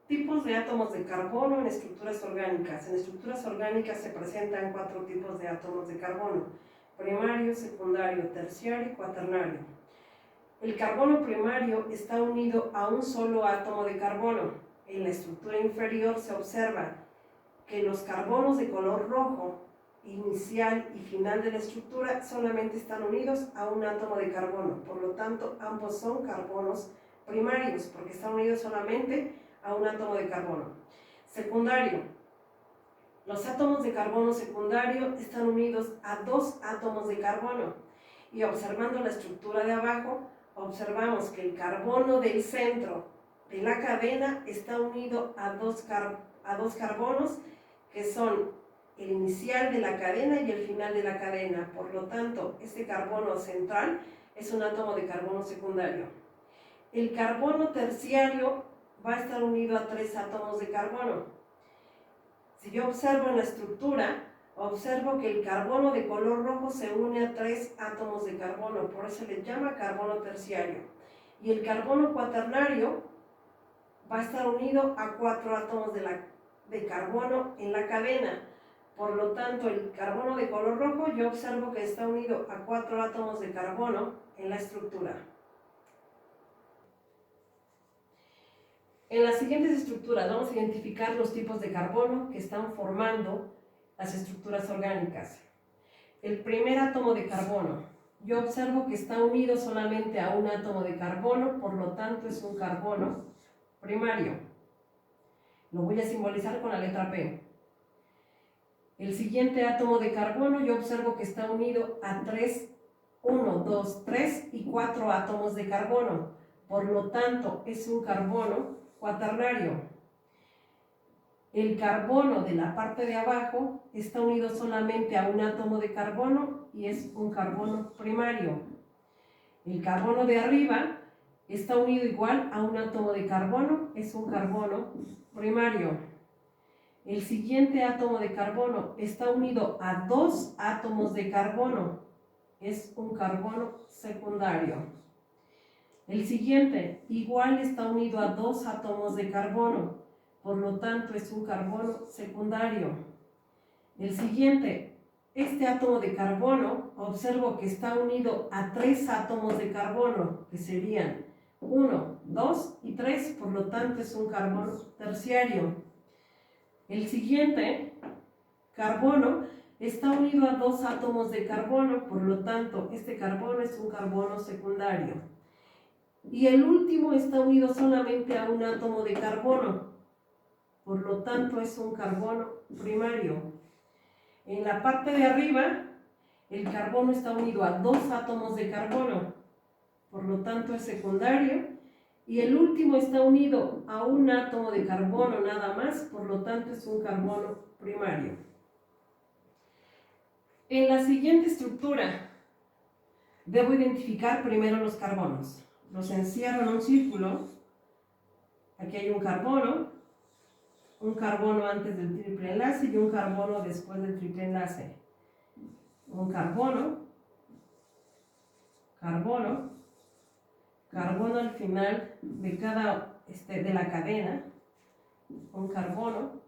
Tipos de átomos de carbono en estructuras orgánicas. En estructuras orgánicas se presentan 4 tipos de átomos de carbono: primario, secundario, terciario y cuaternario. El carbono primario está unido a un solo átomo de carbono. En la estructura inferior se observa que los carbonos de color rojo, inicial y final de la estructura, solamente están unidos a un átomo de carbono. Por lo tanto, ambos son carbonos primarios, porque están unidos solamente a un átomo de carbono. Secundario. Los átomos de carbono secundario están unidos a 2 átomos de carbono. Y observando la estructura de abajo, observamos que el carbono del centro de la cadena está unido a dos carbonos que son el inicial de la cadena y el final de la cadena. Por lo tanto, este carbono central es un átomo de carbono secundario. El carbono terciario va a estar unido a 3 átomos de carbono. Si yo observo en la estructura, observo que el carbono de color rojo se une a 3 átomos de carbono, por eso le llama carbono terciario. Y el carbono cuaternario va a estar unido a 4 átomos de carbono en la cadena. Por lo tanto, el carbono de color rojo yo observo que está unido a 4 átomos de carbono en la estructura. En las siguientes estructuras vamos a identificar los tipos de carbono que están formando las estructuras orgánicas. El primer átomo de carbono, yo observo que está unido solamente a un átomo de carbono, por lo tanto es un carbono primario. Lo voy a simbolizar con la letra P. El siguiente átomo de carbono, yo observo que está unido a 1, 2, 3 y 4 átomos de carbono. Por lo tanto, es un carbono cuaternario. El carbono de la parte de abajo está unido solamente a un átomo de carbono y es un carbono primario. El carbono de arriba está unido igual a un átomo de carbono, es un carbono primario. El siguiente átomo de carbono está unido a 2 átomos de carbono, es un carbono secundario. El siguiente igual está unido a 2 átomos de carbono, por lo tanto es un carbono secundario. El siguiente, este átomo de carbono, observo que está unido a 3 átomos de carbono, que serían 1, 2 y 3, por lo tanto es un carbono terciario. El siguiente, carbono, está unido a 2 átomos de carbono, por lo tanto este carbono es un carbono secundario. Y el último está unido solamente a un átomo de carbono, por lo tanto es un carbono primario. En la parte de arriba, el carbono está unido a 2 átomos de carbono, por lo tanto es secundario. Y el último está unido a un átomo de carbono nada más, por lo tanto es un carbono primario. En la siguiente estructura, debo identificar primero los carbonos. Los encierro en un círculo. Aquí hay un carbono antes del triple enlace y un carbono después del triple enlace. Un carbono al final de de la cadena, un carbono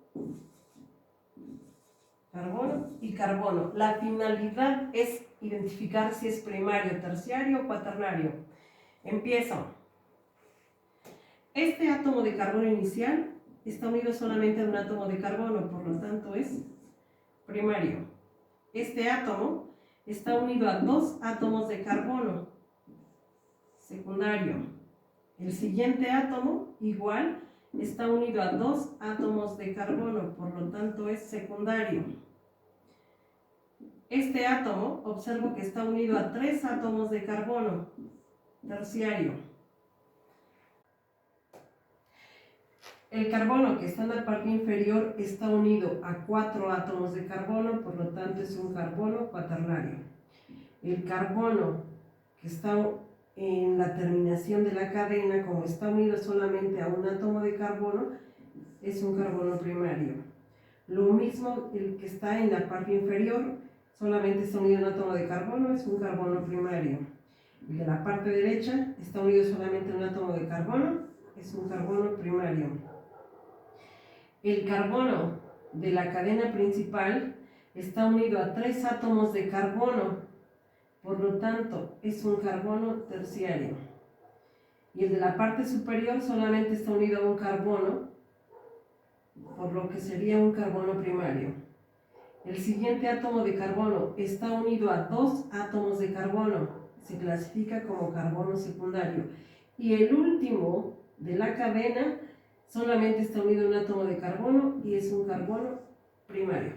y carbono. La finalidad es identificar si es primario, terciario o cuaternario. Empiezo. Este átomo de carbono inicial está unido solamente a un átomo de carbono, por lo tanto es primario. Este átomo está unido a 2 átomos de carbono, secundario. El siguiente átomo, igual, está unido a 2 átomos de carbono, por lo tanto es secundario. Este átomo, observo que está unido a 3 átomos de carbono, terciario. El carbono que está en la parte inferior está unido a 4 átomos de carbono, por lo tanto es un carbono cuaternario. El carbono que está en la terminación de la cadena, como está unido solamente a un átomo de carbono, es un carbono primario. Lo mismo el que está en la parte inferior, solamente está unido a un átomo de carbono, es un carbono primario. El de la parte derecha está unido solamente a un átomo de carbono, es un carbono primario. El carbono de la cadena principal está unido a 3 átomos de carbono, por lo tanto es un carbono terciario. Y el de la parte superior solamente está unido a un carbono, por lo que sería un carbono primario. El siguiente átomo de carbono está unido a 2 átomos de carbono, se clasifica como carbono secundario. Y el último de la cadena solamente está unido a un átomo de carbono y es un carbono primario.